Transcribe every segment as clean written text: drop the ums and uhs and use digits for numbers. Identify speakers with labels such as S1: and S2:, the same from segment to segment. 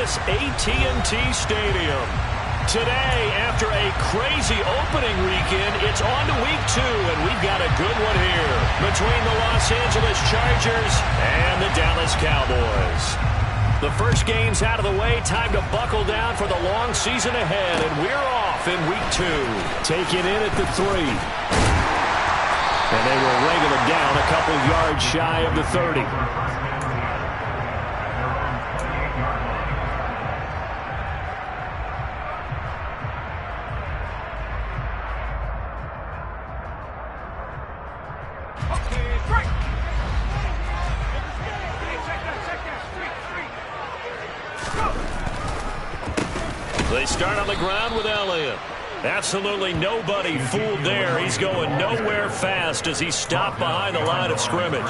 S1: Texas AT&T Stadium. Today, after a crazy opening weekend, it's on to week 2, and we've got a good one here between the Los Angeles Chargers and the Dallas Cowboys. The first game's out of the way. Time to buckle down for the long season ahead, and we're off in week 2. Taking in at the 3. And they will wrangle him down a couple yards shy of the 30. They start on the ground with Elliott. Absolutely nobody fooled there. He's going nowhere fast as he stopped behind the line of scrimmage.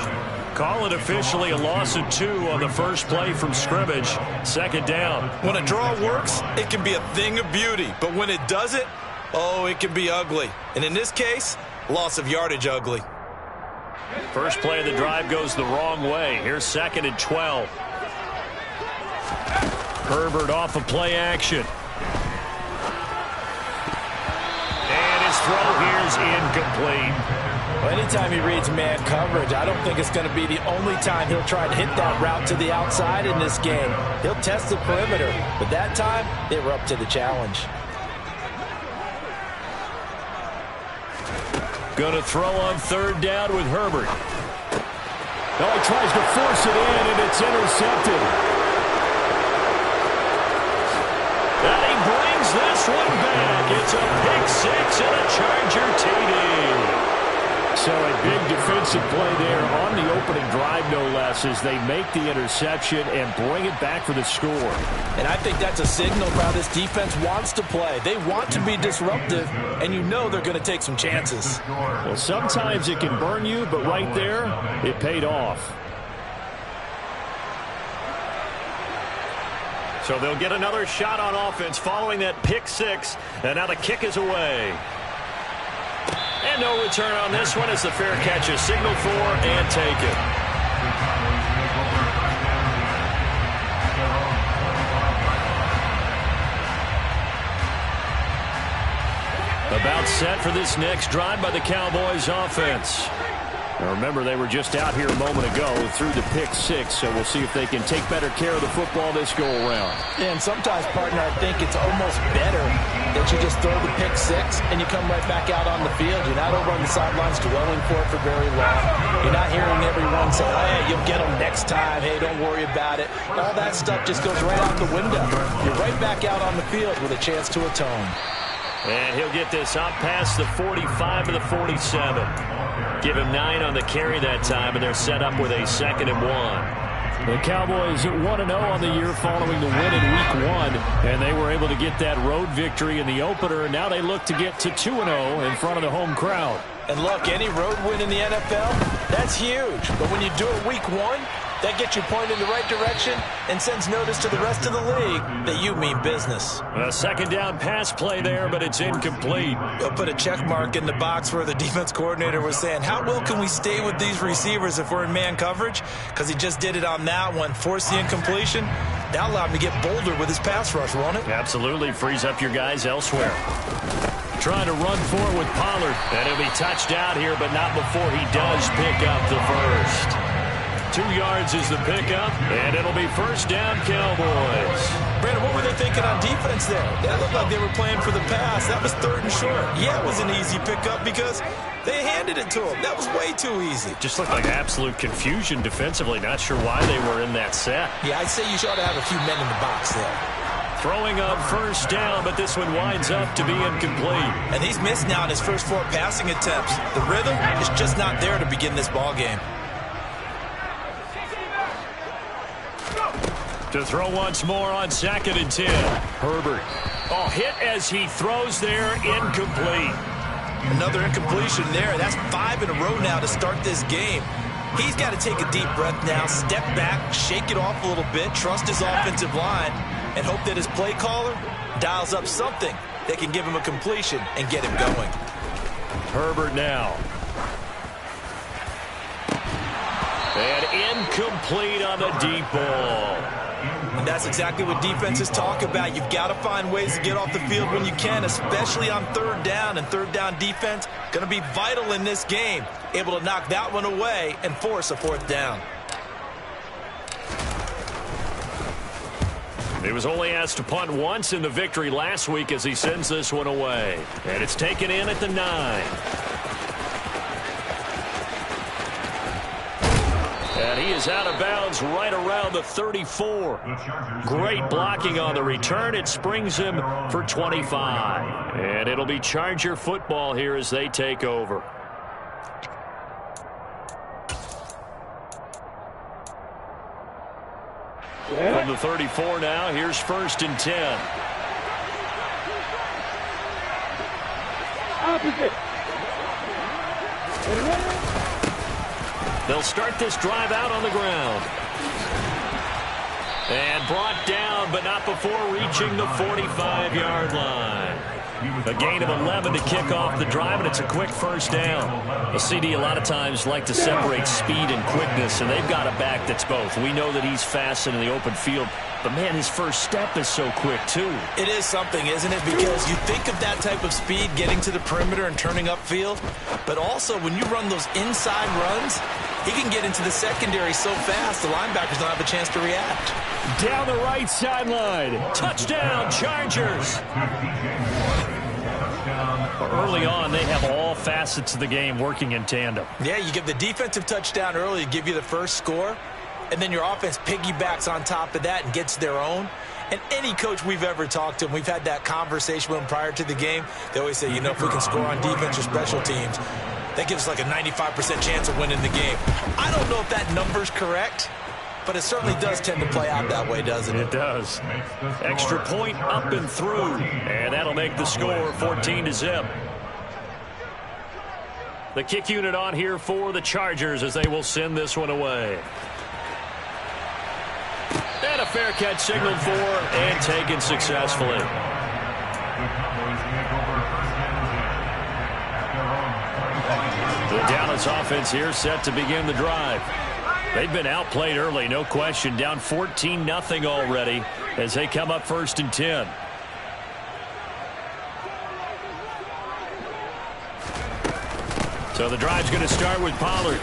S1: Call it officially a loss of 2 on the first play from scrimmage. Second down.
S2: When a draw works, it can be a thing of beauty. But when it doesn't, oh, it can be ugly. And in this case, loss of yardage ugly.
S1: First play of the drive goes the wrong way. Here's 2nd and 12. Herbert off of play action. And his throw here is incomplete.
S3: Well, anytime he reads man coverage, I don't think it's going to be the only time he'll try to hit that route to the outside in this game. He'll test the perimeter, but that time they were up to the challenge.
S1: Going to throw on 3rd down with Herbert. Oh, he tries to force it in, and it's intercepted. And he brings this one back. It's a pick 6 and a Charger TD. So a big defensive play there on the opening drive, no less, as they make the interception and bring it back for the score.
S3: And I think that's a signal for how this defense wants to play. They want to be disruptive, and you know they're going to take some chances.
S1: Well, sometimes it can burn you, but right there, it paid off. So they'll get another shot on offense following that pick 6, and now the kick is away. And no return on this one as the fair catch is signaled for and taken. About set for this next drive by the Cowboys offense. Now remember, they were just out here a moment ago through the pick 6, so we'll see if they can take better care of the football this go-around.
S3: Yeah, and sometimes, partner, I think it's almost better that you just throw the pick 6 and you come right back out on the field. You're not over on the sidelines dwelling for it for very long. You're not hearing everyone say, hey, you'll get them next time. Hey, don't worry about it. All that stuff just goes right out the window. You're right back out on the field with a chance to atone.
S1: And he'll get this up past the 45 to the 47. Give him 9 on the carry that time, and they're set up with a 2nd and 1. The Cowboys 1-0 on the year following the win in Week 1, and they were able to get that road victory in the opener, and now they look to get to 2-0 in front of the home crowd.
S3: And look, any road win in the NFL, that's huge. But when you do it Week 1, that gets you pointed in the right direction and sends notice to the rest of the league that you mean business.
S1: A 2nd down pass play there, but it's incomplete.
S3: We'll put a check mark in the box where the defense coordinator was saying, how well can we stay with these receivers if we're in man coverage? Because he just did it on that one, forced the incompletion. That allowed him to get bolder with his pass rush, won't it?
S1: Absolutely, frees up your guys elsewhere. Trying to run forward with Pollard. And he'll be touched out here, but not before he does pick up the first. 2 yards is the pickup, and it'll be 1st down Cowboys.
S3: Brandon, what were they thinking on defense there? That looked like they were playing for the pass. That was 3rd and short. Yeah, it was an easy pickup because they handed it to him. That was way too easy.
S1: Just looked like absolute confusion defensively. Not sure why they were in that set.
S3: Yeah, I'd say you ought to have a few men in the box there.
S1: Throwing up 1st down, but this one winds up to be incomplete.
S3: And he's missed now in his first 4 passing attempts. The rhythm is just not there to begin this ball game.
S1: To throw once more on 2nd and 10. Herbert. Oh, hit as he throws there, incomplete.
S3: Another incompletion there. That's 5 in a row now to start this game. He's got to take a deep breath now, step back, shake it off a little bit, trust his offensive line, and hope that his play caller dials up something that can give him a completion and get him going.
S1: Herbert now. And incomplete on the deep ball.
S2: And that's exactly what defenses talk about. You've got to find ways to get off the field when you can, especially on third down. And third down defense going to be vital in this game. Able to knock that one away and force a fourth down.
S1: He was only asked to punt once in the victory last week as he sends this one away. And it's taken in at the 9. And he is out of bounds right around the 34. Great blocking on the return. It springs him for 25. And it'll be Charger football here as they take over. From the 34 now, here's 1st and 10.
S4: Opposite.
S1: They'll start this drive out on the ground. And brought down, but not before reaching the 45-yard line. A gain of 11 to kick off the drive, and it's a quick first down. A CD a lot of times like to separate speed and quickness, and they've got a back that's both. We know that he's fast in the open field, but, man, his first step is so quick, too.
S2: It is something, isn't it? Because you think of that type of speed getting to the perimeter and turning upfield, but also when you run those inside runs, he can get into the secondary so fast the linebackers don't have a chance to react.
S1: Down the right sideline. Touchdown, Chargers. Early on, they have all facets of the game working in tandem.
S2: Yeah, you give the defensive touchdown early to give you the first score, and then your offense piggybacks on top of that and gets their own. And any coach we've ever talked to, and we've had that conversation with them prior to the game, they always say, you know, if we can score on defense or special teams, that gives us like a 95% chance of winning the game. I don't know if that number's correct, but it certainly does tend to play out that way, doesn't it?
S1: It does. Extra point up and through, and that'll make the score 14-0. The kick unit on here for the Chargers as they will send this one away. And a fair catch signaled for and taken successfully. The Dallas offense here set to begin the drive. They've been outplayed early, no question. Down 14-0 already as they come up 1st and 10. So the drive's going to start with Pollard.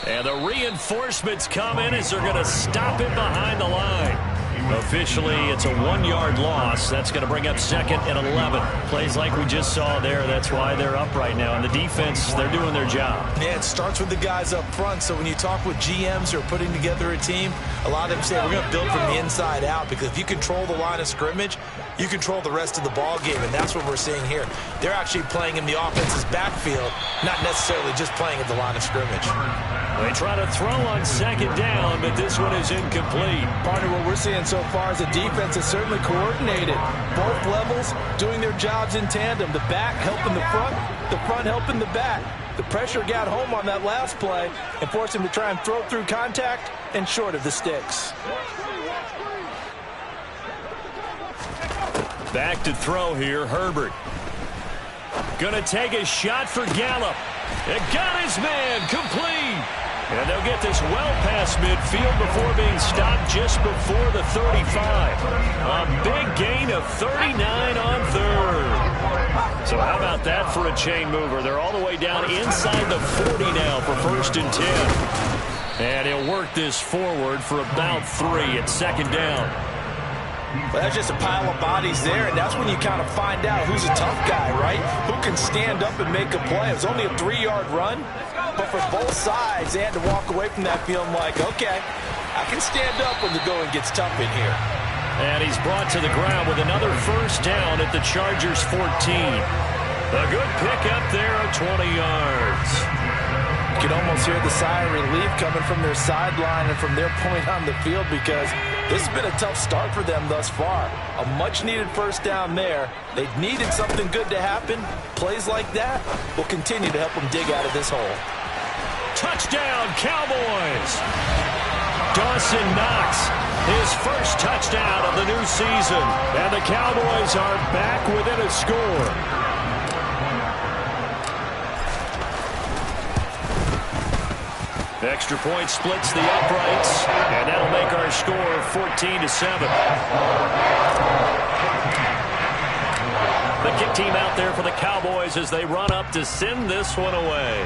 S1: And the reinforcements come in as they're going to stop it behind the line. Officially, it's a 1-yard loss. That's going to bring up 2nd and 11. Plays like we just saw there. That's why they're up right now. And the defense, they're doing their job.
S2: Yeah, it starts with the guys up front. So when you talk with GMs who are putting together a team, a lot of them say we're going to build from the inside out, because if you control the line of scrimmage, you control the rest of the ball game, and that's what we're seeing here. They're actually playing in the offense's backfield, not necessarily just playing at the line of scrimmage.
S1: They try to throw on 2nd down, but this one is incomplete.
S3: Partner, what we're seeing so far is the defense is certainly coordinated. Both levels doing their jobs in tandem. The back helping the front helping the back. The pressure got home on that last play and forced him to try and throw through contact and short of the sticks.
S1: Back to throw here, Herbert. Gonna take a shot for Gallup. It got his man, complete. And they'll get this well past midfield before being stopped just before the 35. A big gain of 39 on 3rd. So how about that for a chain mover? They're all the way down inside the 40 now for 1st and 10. And he'll work this forward for about 3 at 2nd down.
S3: Well, that's just a pile of bodies there, and that's when you kind of find out who's a tough guy, right? Who can stand up and make a play. It was only a 3-yard run, but for both sides, they had to walk away from that feeling like, okay, I can stand up when the going gets tough in here.
S1: And he's brought to the ground with another 1st down at the Chargers 14. A good pick up there of 20 yards.
S3: You can almost hear the sigh of relief coming from their sideline and from their point on the field, because this has been a tough start for them thus far. A much-needed 1st down there. They needed something good to happen. Plays like that will continue to help them dig out of this hole.
S1: Touchdown, Cowboys! Dawson Knox, his first touchdown of the new season. And the Cowboys are back within a score. Extra point splits the uprights, and that'll make our score 14-7. The kick team out there for the Cowboys as they run up to send this one away.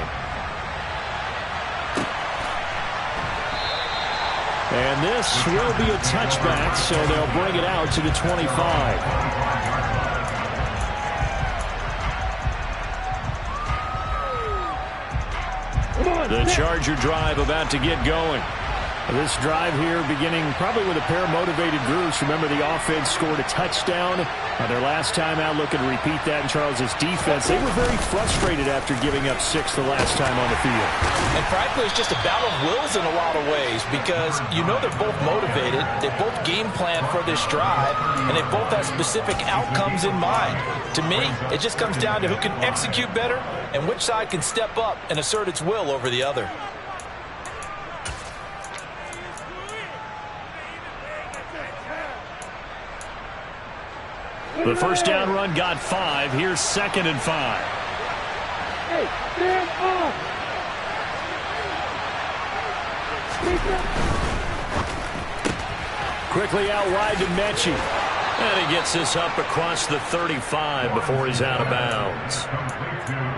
S1: And this will be a touchback, so they'll bring it out to the 25. The Charger drive about to get going. This drive here beginning probably with a pair of motivated groups. Remember, the offense scored a touchdown on their last time out. Looking to repeat that in Charles' defense. They were very frustrated after giving up 6 the last time on the field.
S3: And frankly, it's just a battle of wills in a lot of ways because you know they're both motivated. They both game plan for this drive, and they both have specific outcomes in mind. To me, it just comes down to who can execute better and which side can step up and assert its will over the other.
S1: The first down run got 5. Here's 2nd and 5. Quickly out wide to Mechie. And he gets this up across the 35 before he's out of bounds.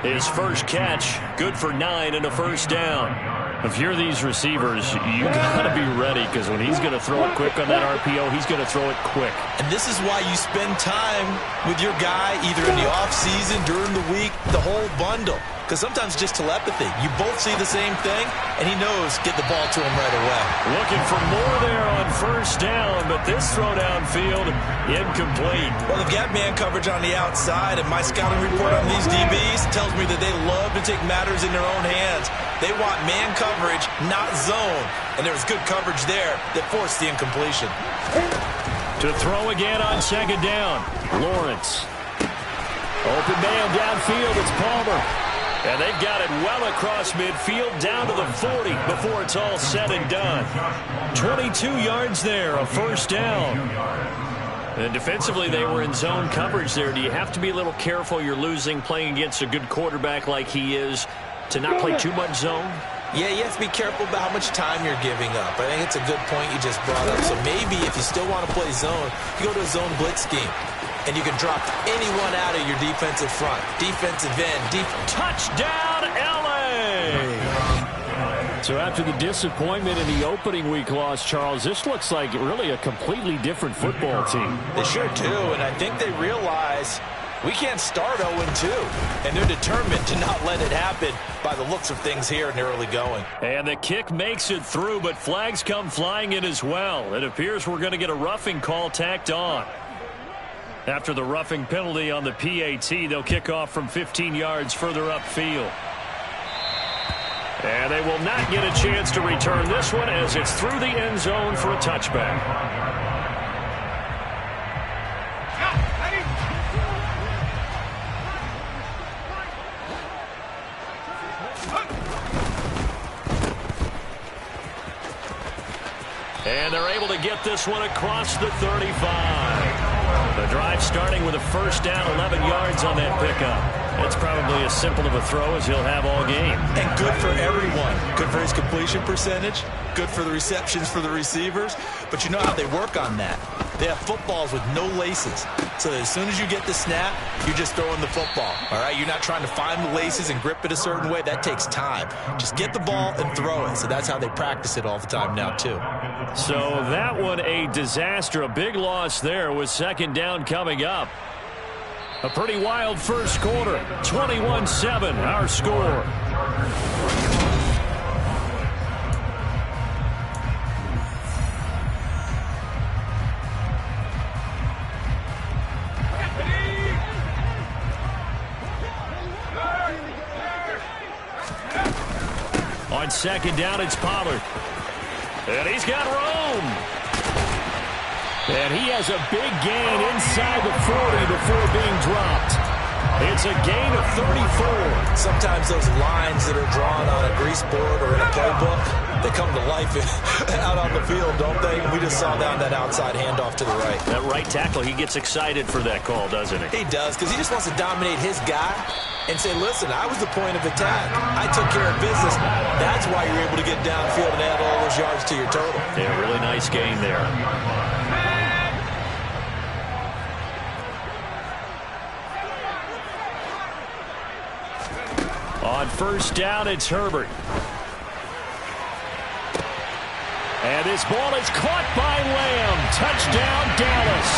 S1: His first catch, good for 9 and a first down. If you're these receivers, you got to be ready because when he's going to throw it quick on that RPO, he's going to throw it quick.
S3: And this is why you spend time with your guy either in the offseason, during the week, the whole bundle. Because sometimes just telepathy. You both see the same thing, and he knows get the ball to him right away.
S1: Looking for more there on first down, but this throw downfield incomplete.
S3: Well, they've got man coverage on the outside, and my scouting report on these DBs tells me that they love to take matters in their own hands. They want man coverage, not zone. And there was good coverage there that forced the incompletion.
S1: To throw again on 2nd down. Lawrence. Open man downfield. It's Palmer. And they've got it well across midfield down to the 40 before it's all said and done. 22 yards there, a first down. And defensively, they were in zone coverage there. Do you have to be a little careful you're losing playing against a good quarterback like he is to not play too much zone?
S3: Yeah, you have to be careful about how much time you're giving up. I think it's a good point you just brought up. So maybe if you still want to play zone, you go to a zone blitz scheme. And you can drop anyone out of your defensive front. Defensive end.
S1: Touchdown, L.A.! So after the disappointment in the opening week loss, Charles, this looks like really a completely different football team.
S3: They sure do, and I think they realize we can't start 0-2. And they're determined to not let it happen by the looks of things here in the early going.
S1: And the kick makes it through, but flags come flying in as well. It appears we're going to get a roughing call tacked on. After the roughing penalty on the PAT, they'll kick off from 15 yards further upfield. And they will not get a chance to return this one as it's through the end zone for a touchback. And they're able to get this one across the 35. The drive starting with a first down, 11 yards on that pickup. It's probably as simple of a throw as he'll have all game.
S3: And good for everyone. Good for his completion percentage. Good for the receptions for the receivers. But you know how they work on that. They have footballs with no laces. So that as soon as you get the snap, you're just throwing the football. All right? You're not trying to find the laces and grip it a certain way. That takes time. Just get the ball and throw it. So that's how they practice it all the time now, too.
S1: So that one a disaster. A big loss there with 2nd down coming up. A pretty wild first quarter. 21-7, our score. On 2nd down, it's Pollard. And he's got room. And he has a big gain inside the 40 before being dropped. It's a gain of 34.
S2: Sometimes those lines that are drawn on a grease board or in a playbook, they come to life out on the field, don't they? We just saw that outside handoff to the right.
S1: That right tackle, he gets excited for that call, doesn't he?
S2: He does, because he just wants to dominate his guy and say, listen, I was the point of attack. I took care of business. That's why you're able to get downfield and add all those yards to your total.
S1: Yeah, really nice game there. On first down, it's Herbert. And this ball is caught by Lamb. Touchdown, Dallas.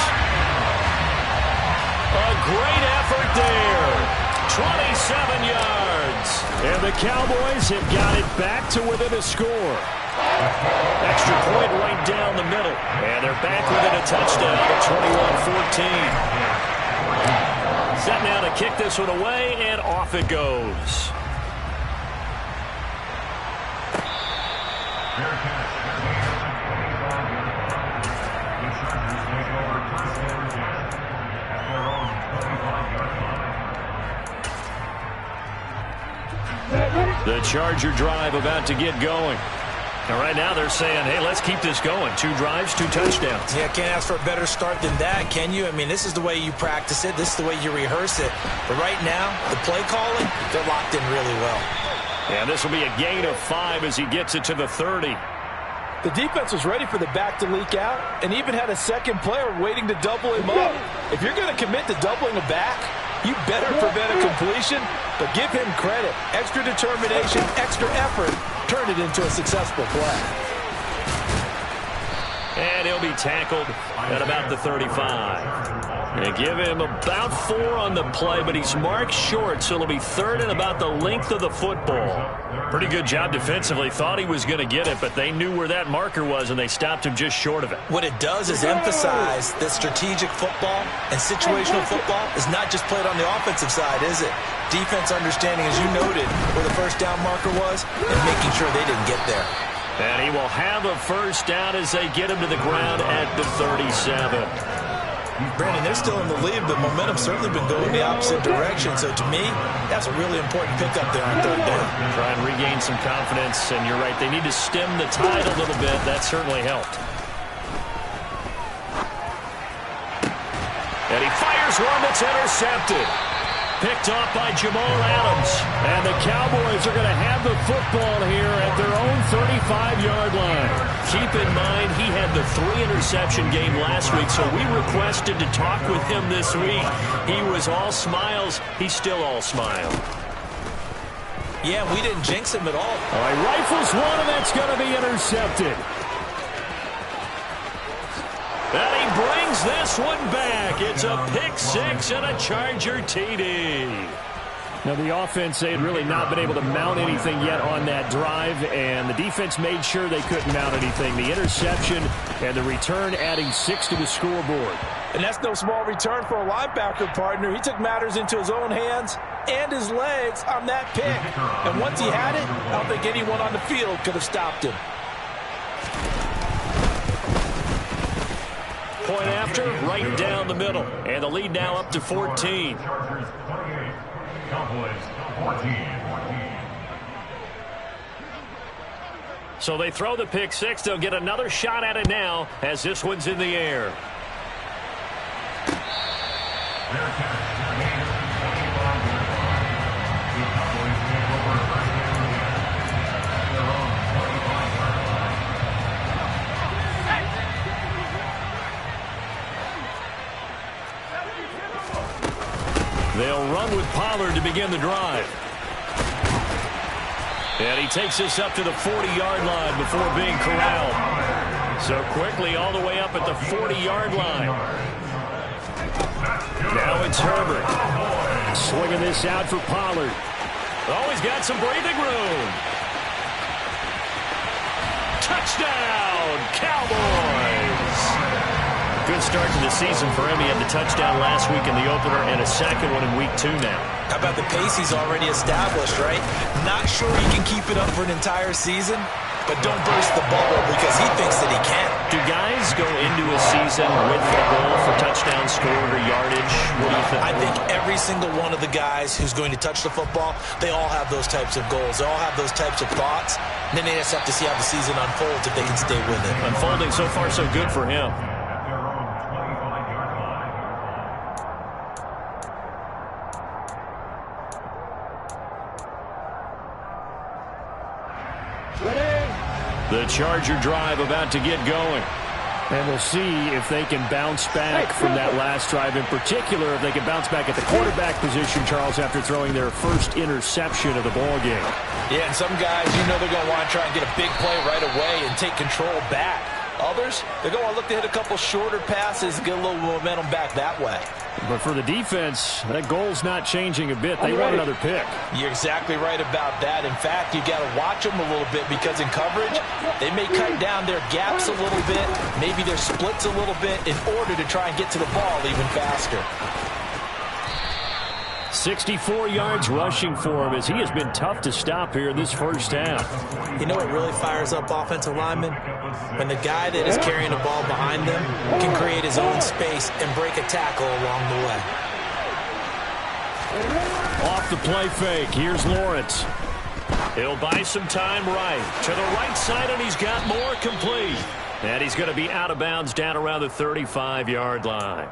S1: A great effort there. 27 yards. And the Cowboys have got it back to within a score. Extra point right down the middle. And they're back within a touchdown at 21-14. Set now to kick this one away, and off it goes. The Charger drive about to get going. And right now they're saying, hey, let's keep this going. 2 drives, 2 touchdowns.
S2: Yeah, can't ask for a better start than that, can you? I mean, this is the way you practice it. This is the way you rehearse it. But right now, the play calling, they're locked in really well.
S1: And this will be a gain of 5 as he gets it to the 30.
S3: The defense was ready for the back to leak out and even had a second player waiting to double him up. If you're going to commit to doubling a back, you better prevent a completion, but give him credit. Extra determination, extra effort, turned it into a successful play.
S1: And he'll be tackled at about the 35. They give him about 4 on the play, but he's marked short, so it'll be 3rd and about the length of the football. Pretty good job defensively. Thought he was going to get it, but they knew where that marker was, and they stopped him just short of it.
S2: What it does is emphasize that strategic football and situational football is not just played on the offensive side, is it? Defense understanding, as you noted, where the first down marker was and making sure they didn't get there.
S1: And he will have a first down as they get him to the ground at the 37.
S2: Brandon, they're still in the lead, but momentum's certainly been going the opposite direction. So to me, that's a really important pickup there on 3rd down.
S1: Try and regain some confidence, and you're right, they need to stem the tide a little bit. That certainly helped. And he fires one that's intercepted. Picked off by Jamal Adams. And the Cowboys are going to have the football here at their own 35-yard line. Keep in mind, he had the 3-interception game last week, so we requested to talk with him this week. He was all smiles. He's still all smile.
S2: Yeah, we didn't jinx him at all.
S1: All right, rifles one, and that's going to be intercepted. And he brings this one back. It's a pick 6 and a Charger TD. Now, the offense, they had really not been able to mount anything yet on that drive, and the defense made sure they couldn't mount anything. The interception and the return adding 6 to the scoreboard.
S3: And that's no small return for a linebacker partner. He took matters into his own hands and his legs on that pick. And once he had it, I don't think anyone on the field could have stopped him.
S1: Point after, right down the middle. And the lead now up to 14. So they throw the pick 6. They'll get another shot at it now as this one's in the air. They'll run with Pollard to begin the drive. And he takes this up to the 40-yard line before being corralled. So quickly all the way up at the 40-yard line. Now it's Herbert. Swinging this out for Pollard. Oh, he's got some breathing room. Touchdown, Cowboys. Good start to the season for him. He had the touchdown last week in the opener and a second one in week 2 now.
S2: How about the pace he's already established, right? Not sure he can keep it up for an entire season, but don't burst the bubble because he thinks that he can.
S1: Do guys go into a season with a goal for touchdown scored or yardage? What do you think?
S2: I think every single one of the guys who's going to touch the football, they all have those types of goals. They all have those types of thoughts. And then they just have to see how the season unfolds if they can stay with it.
S1: Unfolding so far so good for him. The Charger drive about to get going. And we'll see if they can bounce back from that last drive. In particular, if they can bounce back at the quarterback position, Charles, after throwing their first interception of the ball game.
S3: Yeah, and some guys, you know they're going to want to try and get a big play right away and take control back. Others, they're going to want to look to hit a couple shorter passes and get a little momentum back that way.
S1: But for the defense, that goal's not changing a bit. They want another pick.
S3: You're exactly right about that. In fact, you've got to watch them a little bit because in coverage, they may cut down their gaps a little bit, maybe their splits a little bit in order to try and get to the ball even faster.
S1: 64 yards rushing for him as he has been tough to stop here in this first half.
S2: You know what really fires up offensive linemen? When the guy that is carrying the ball behind them can create his own space and break a tackle along the way.
S1: Off the play fake, here's Lawrence. He'll buy some time right. To the right side, and he's got more complete. And he's going to be out of bounds down around the 35-yard line.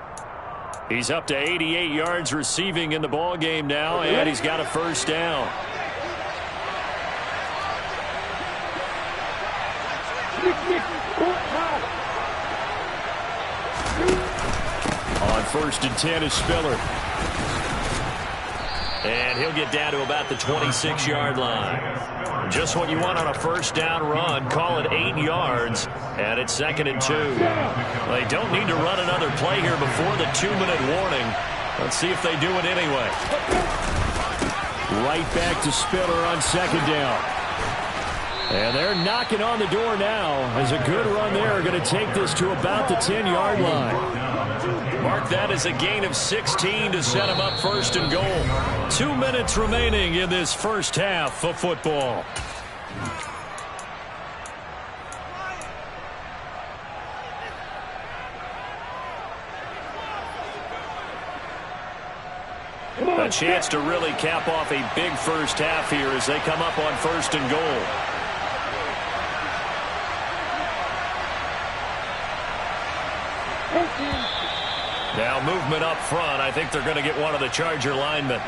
S1: He's up to 88 yards receiving in the ball game now, and he's got a first down. On 1st and 10 is Spiller. And he'll get down to about the 26-yard line. Just what you want on a first down run. Call it 8 yards. And it's 2nd and 2. They don't need to run another play here before the 2-minute warning. Let's see if they do it anyway. Right back to Spiller on 2nd down. And they're knocking on the door now as a good run there are going to take this to about the 10-yard line. Mark that as a gain of 16 to set him up 1st and goal. 2 minutes remaining in this first half of football. A chance to really cap off a big first half here as they come up on 1st and goal. Now movement up front. I think they're going to get one of the Charger linemen.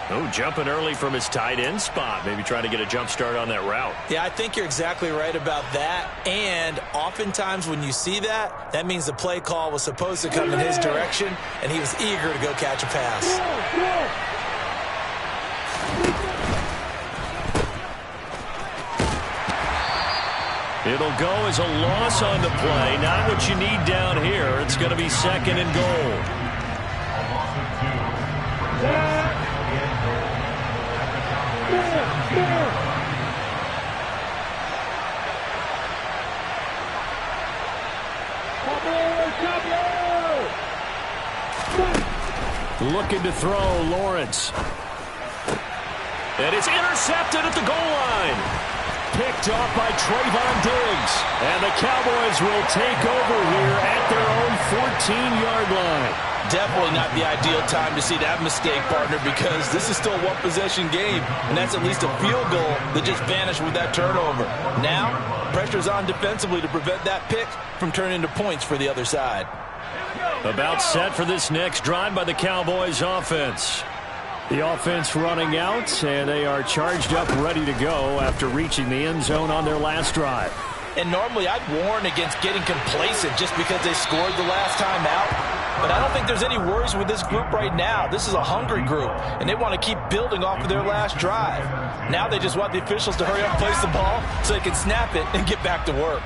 S1: Oh, jumping early from his tight end spot. Maybe trying to get a jump start on that route.
S2: Yeah, I think you're exactly right about that. And oftentimes when you see that, that means the play call was supposed to come in his direction, and he was eager to go catch a pass.
S1: It'll go as a loss on the play. Not what you need down here. It's going to be 2nd and goal. Looking to throw, Lawrence. And it's intercepted at the goal line. Picked off by Trayvon Diggs. And the Cowboys will take over here at their own 14-yard line.
S3: Definitely not the ideal time to see that mistake, partner, because this is still a one-possession game, and that's at least a field goal that just vanished with that turnover. Now, pressure's on defensively to prevent that pick from turning into points for the other side.
S1: About set for this next drive by the Cowboys offense. The offense running out, and they are charged up, ready to go after reaching the end zone on their last drive.
S3: And normally I'd warn against getting complacent just because they scored the last time out. But I don't think there's any worries with this group right now. This is a hungry group, and they want to keep building off of their last drive. Now they just want the officials to hurry up and place the ball so they can snap it and get back to work.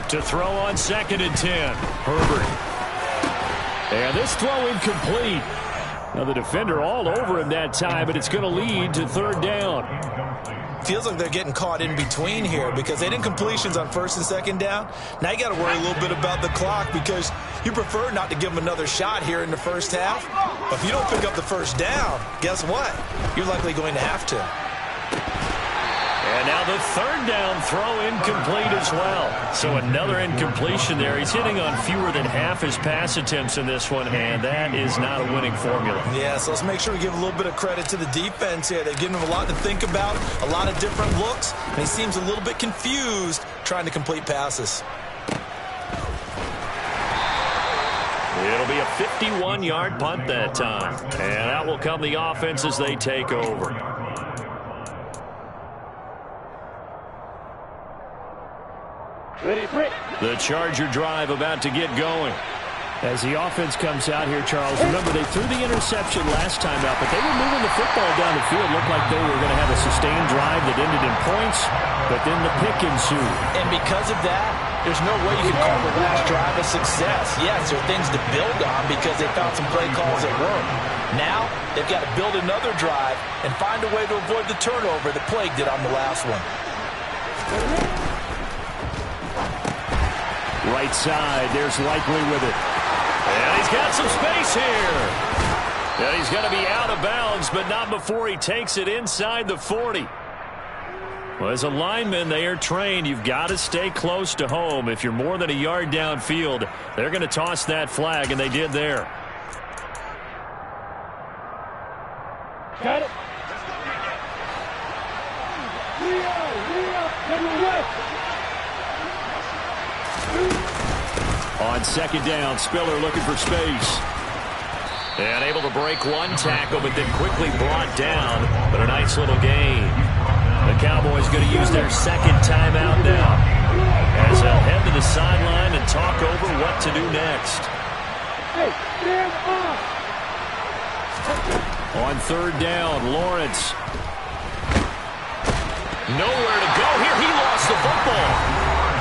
S1: To throw on 2nd and 10, Herbert. And this throw incomplete. Now the defender all over him that time, but it's going to lead to 3rd down.
S2: Feels like they're getting caught in between here because they didn't completions on 1st and 2nd down. Now you got to worry a little bit about the clock because you prefer not to give them another shot here in the first half. But if you don't pick up the 1st down, guess what? You're likely going to have to.
S1: And now the third down throw incomplete as well. So another incompletion there. He's hitting on fewer than half his pass attempts in this one, and that is not a winning formula.
S2: Yeah, so let's make sure we give a little bit of credit to the defense here. They've given him a lot to think about, a lot of different looks, and he seems a little bit confused trying to complete passes.
S1: It'll be a 51-yard punt that time. And out will come the offense as they take over. The Charger drive about to get going.
S4: As the offense comes out here, Charles, remember they threw the interception last time out, but they were moving the football down the field. Looked like they were going to have a sustained drive that ended in points, but then the pick ensued.
S2: And because of that, there's no way you can call the last drive a success. Yes, there are things to build on because they found some play calls that work. Now, they've got to build another drive and find a way to avoid the turnover that plagued it on the last one.
S4: Right side, there's Likely with it.
S1: And he's got some space here. And he's going to be out of bounds, but not before he takes it inside the 40. Well, as a lineman, they are trained. You've got to stay close to home. If you're more than a yard downfield, they're going to toss that flag, and they did there.
S5: Got it.
S4: On second down, Spiller looking for space.
S1: And able to break one tackle, but then quickly brought down. But a nice little gain. The Cowboys going to use their second timeout now, as they'll head to the sideline and talk over what to do next.
S5: Hey, stand up.
S4: On third down, Lawrence.
S1: Nowhere to go here. He lost the football.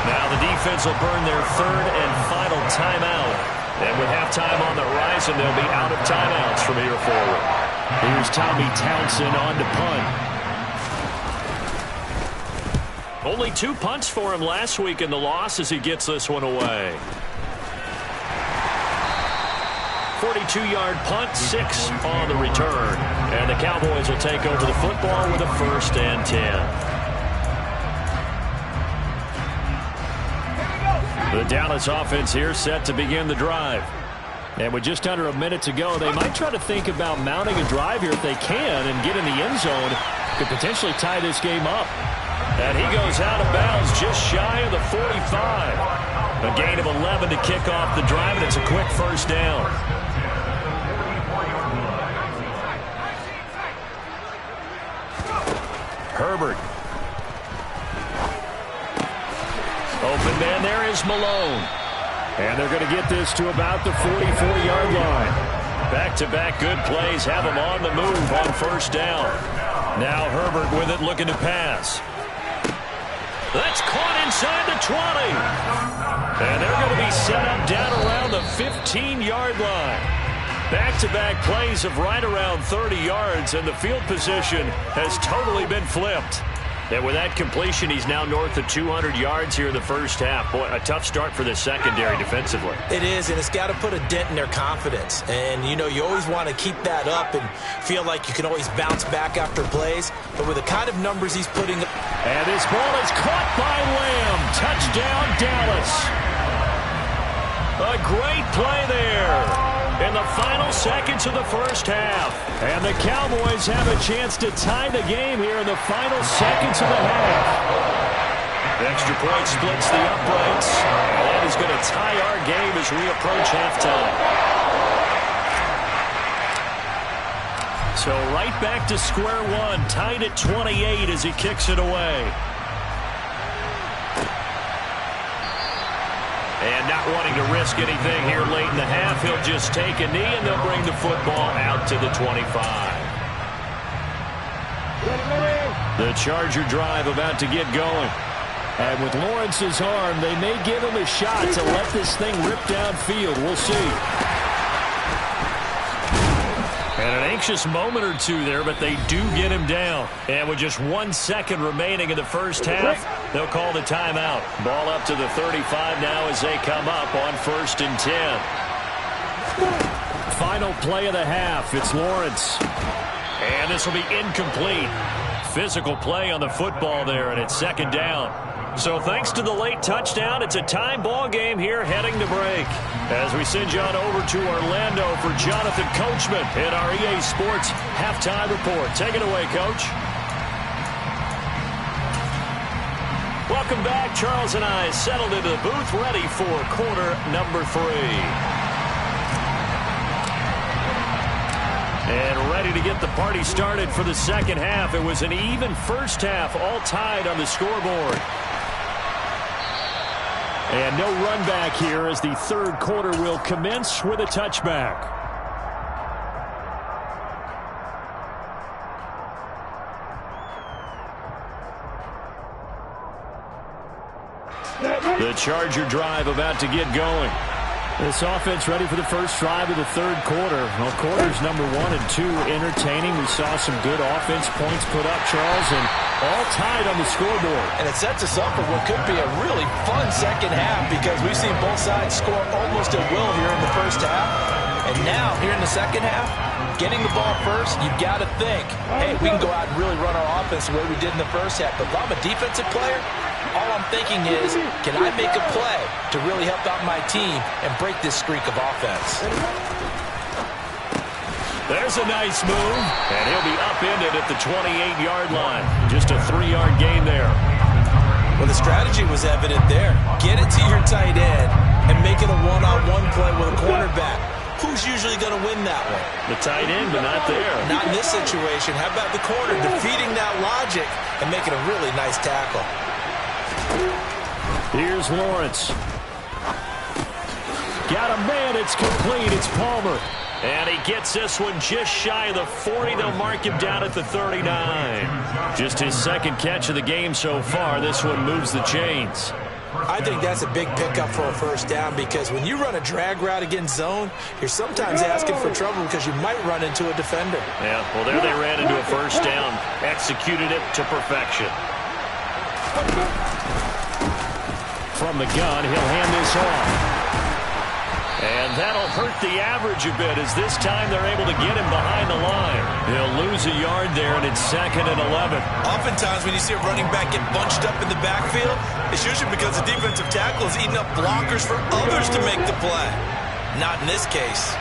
S1: Now the defense will burn their third and final timeout. And with halftime on the horizon, they'll be out of timeouts from here forward.
S4: Here's Tommy Townsend on to punt.
S1: Only 2 punts for him last week in the loss as he gets this one away. 42-yard punt, 6 on the return. And the Cowboys will take over the football with a 1st and 10. The Dallas offense here set to begin the drive.
S4: And with just under a minute to go, they might try to think about mounting a drive here if they can and get in the end zone. Could potentially tie this game up.
S1: And he goes out of bounds just shy of the 45. A gain of 11 to kick off the drive, and it's a quick 1st down. Herbert. Open man there is Malone.
S4: And they're going to get this to about the 44-yard line.
S1: Back-to-back good plays have him on the move on 1st down. Now Herbert with it, looking to pass. That's caught inside the 20. And they're going to be set up down around the 15-yard line. Back-to-back plays of right around 30 yards, and the field position has totally been flipped. And with that completion, he's now north of 200 yards here in the first half. Boy, a tough start for the secondary defensively.
S2: It is, and it's got to put a dent in their confidence. And, you know, you always want to keep that up and feel like you can always bounce back after plays. But with the kind of numbers he's putting up.
S4: And this ball is caught by Lamb. Touchdown, Dallas.
S1: A great play there in the final seconds of the first half.
S4: And the Cowboys have a chance to tie the game here in the final seconds of the half.
S1: Extra point splits the uprights. And that is going to tie our game as we approach halftime. So right back to square one, tied at 28 as he kicks it away. And not wanting to risk anything here late in the half, he'll just take a knee, and they'll bring the football out to the 25. The Charger drive about to get going.
S4: And with Lawrence's arm, they may give him a shot to let this thing rip downfield. We'll see.
S1: And an anxious moment or two there, but they do get him down. And with just 1 second remaining in the first half, they'll call the timeout. Ball up to the 35 now as they come up on 1st and 10.
S4: Final play of the half. It's Lawrence.
S1: And this will be incomplete. physical play on the football there, and it's second down. So thanks to the late touchdown, it's a time ball game here heading to break. As we send you on over to Orlando for Jonathan Coachman in our EA Sports Halftime Report. Take it away, Coach. Welcome back. Charles and I settled into the booth, ready for quarter number 3. And ready to get the party started for the second half. It was an even first half, all tied on the scoreboard. And no run back here as the third quarter will commence with a touchback. The Charger drive about to get going. This offense ready for the first drive of the third quarter. Well, quarters number 1 and 2 entertaining. We saw some good offense points put up, Charles, and all tied on the scoreboard.
S3: And it sets us up for what could be a really fun second half because we've seen both sides score almost at will here in the first half. And now, here in the second half, getting the ball first, you've got to think, hey, we can go out and really run our offense the way we did in the first half. But if I'm a defensive player, all I'm thinking is, can I make a play to really help out my team and break this streak of offense?
S1: There's a nice move, and he'll be upended at the 28-yard line. Just a 3-yard gain there.
S2: Well, the strategy was evident there. Get it to your tight end and make it a one-on-one play with a cornerback. Who's usually going to win that one?
S1: The tight end, but not there.
S2: Not in this situation. How about the corner defeating that logic and making a really nice tackle?
S1: Here's Lawrence. Got a man. It's complete. It's Palmer. And he gets this one just shy of the 40. They'll mark him down at the 39. Just his second catch of the game so far. This one moves the chains.
S2: I think that's a big pickup for a first down because when you run a drag route against zone, you're sometimes asking for trouble because you might run into a defender.
S1: Yeah, well, there they ran into a first down. Executed it to perfection. From the gun, he'll hand this off. And that'll hurt the average a bit as this time they're able to get him behind the line. He'll lose a yard there, and it's 2nd and 11.
S2: Oftentimes when you see a running back get bunched up in the backfield, it's usually because the defensive tackle is eating up blockers for others to make the play. Not in this case.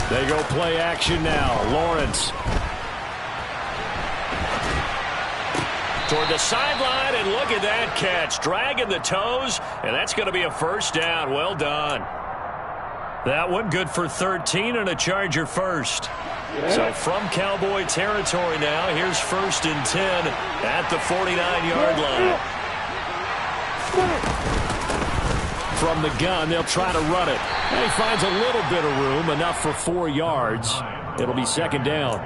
S1: They go play action now. Lawrence. Toward the sideline, and look at that catch. Dragging the toes, and that's going to be a first down. Well done. That one good for 13 and a Charger first. So from Cowboy territory now, here's 1st and 10 at the 49-yard line. From the gun, they'll try to run it. And he finds a little bit of room, enough for 4 yards. It'll be 2nd down.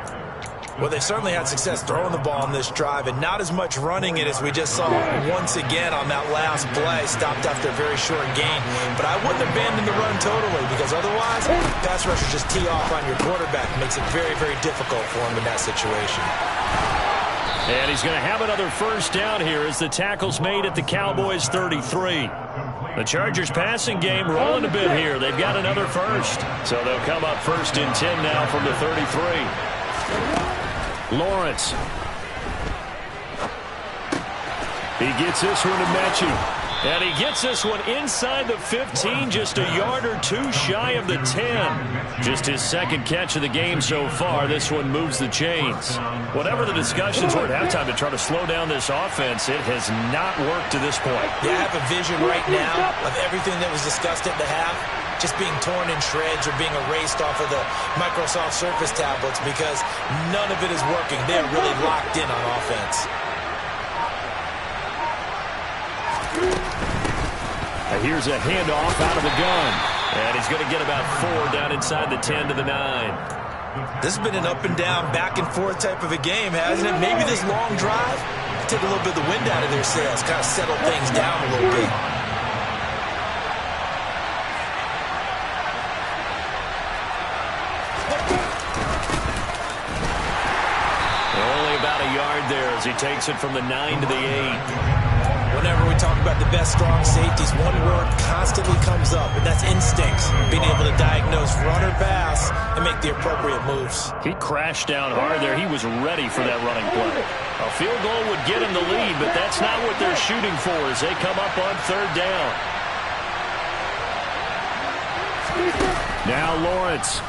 S2: Well, they certainly had success throwing the ball on this drive and not as much running it as we just saw once again on that last play. Stopped after a very short gain. But I wouldn't abandon the run totally because otherwise, pass rushers just tee off on your quarterback. It makes it very, very difficult for him in that situation.
S1: And he's going to have another first down here as the tackle's made at the Cowboys' 33. The Chargers passing game rolling a bit here. They've got another first. So they'll come up 1st and 10 now from the 33. Lawrence. He gets this one to Mechie. And he gets this one inside the 15, just a yard or 2 shy of the 10. Just his second catch of the game so far. This one moves the chains. Whatever the discussions were at halftime to try to slow down this offense, it has not worked to this point.
S2: Yeah, I have a vision right now of everything that was discussed at the half just being torn in shreds or being erased off of the Microsoft Surface tablets because none of it is working. They're really locked in on offense.
S1: Here's a handoff out of the gun. And he's going to get about 4 down inside the 10 to the 9.
S2: This has been an up and down, back and forth type of a game, hasn't it? Maybe this long drive take a little bit of the wind out of their sails, kind of settle things down a little bit.
S1: Only about a yard there as he takes it from the 9 to the 8.
S2: When whenever we talk about the best strong safeties, one word constantly comes up, and that's instincts. Being able to diagnose run or pass and make the appropriate moves.
S4: He crashed down hard there. He was ready for that running play. A field goal would get him the lead, but that's not what they're shooting for as they come up on third down. Now Lawrence.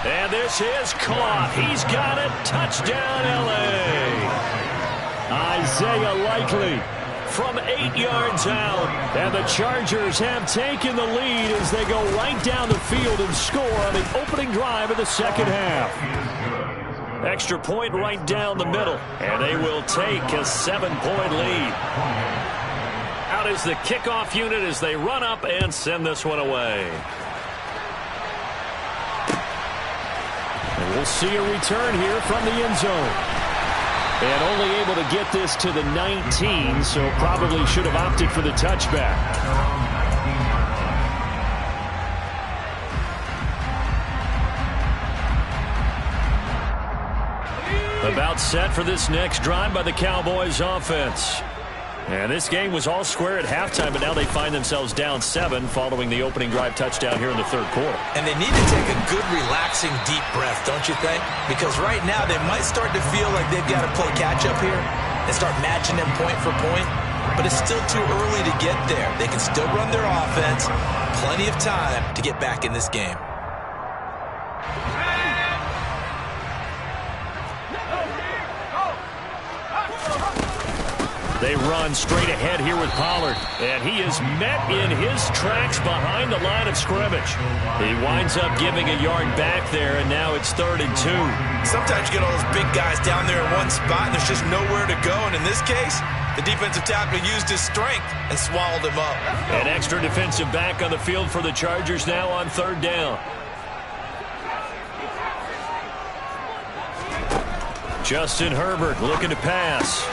S4: And this is caught. He's got it. Touchdown, L.A. Isaiah Likely from 8 yards out. And the Chargers have taken the lead as they go right down the field and score on the opening drive of the second half. Extra point right down the middle. And they will take a 7-point lead. Out is the kickoff unit as they run up and send this one away. And we'll see a return here from the end zone. And only able to get this to the 19, so probably should have opted for the touchback. About set for this next drive by the Cowboys offense. And this game was all square at halftime, but now they find themselves down 7 following the opening drive touchdown here in the third quarter.
S2: And they need to take a good, relaxing, deep breath, don't you think? Because right now they might start to feel like they've got to play catch-up here and start matching them point for point. But it's still too early to get there. They can still run their offense. Plenty of time to get back in this game.
S4: They run straight ahead here with Pollard, and he is met in his tracks behind the line of scrimmage. He winds up giving a yard back there, and now it's 3rd and 2.
S2: Sometimes you get all those big guys down there in one spot, and there's just nowhere to go. And in this case, the defensive tackle used his strength and swallowed him up.
S4: An extra defensive back on the field for the Chargers now on 3rd down. Justin Herbert looking to pass.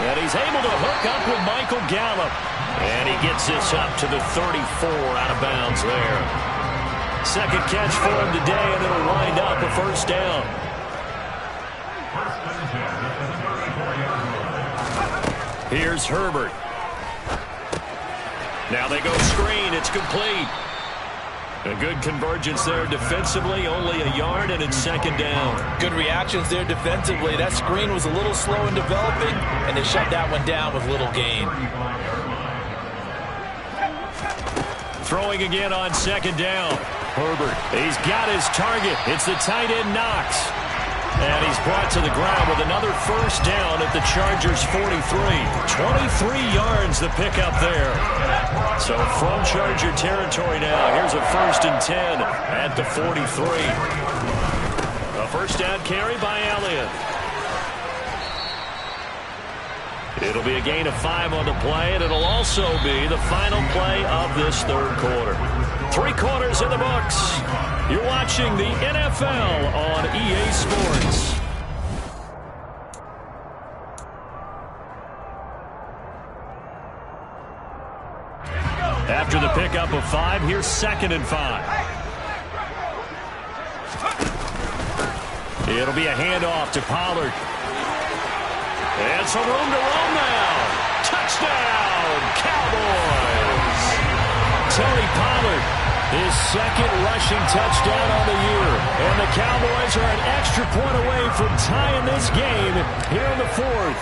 S4: And he's able to hook up with Michael Gallup. And he gets this up to the 34 out of bounds there. Second catch for him today, and it'll wind up a 1st down. Here's Herbert. Now they go screen. It's complete. A good convergence there defensively, only a yard, and it's 2nd down.
S3: Good reactions there defensively. That screen was a little slow in developing, and they shut that one down with little gain.
S4: Throwing again on 2nd down. Herbert, he's got his target. It's the tight end Knox. And he's brought to the ground with another 1st down at the Chargers' 43. 23 yards the pickup there. So from Charger territory now, here's a 1st and 10 at the 43. A 1st down carry by Elliott. It'll be a gain of 5 on the play, and it'll also be the final play of this 3rd quarter. 3 quarters in the books. You're watching the NFL on EA Sports. After the pickup of 5, here's 2nd and 5. It'll be a handoff to Pollard. And some room to roam now. Touchdown, Cowboys. Tony Pollard, his 2nd rushing touchdown on the year. And the Cowboys are an extra point away from tying this game here in the 4th.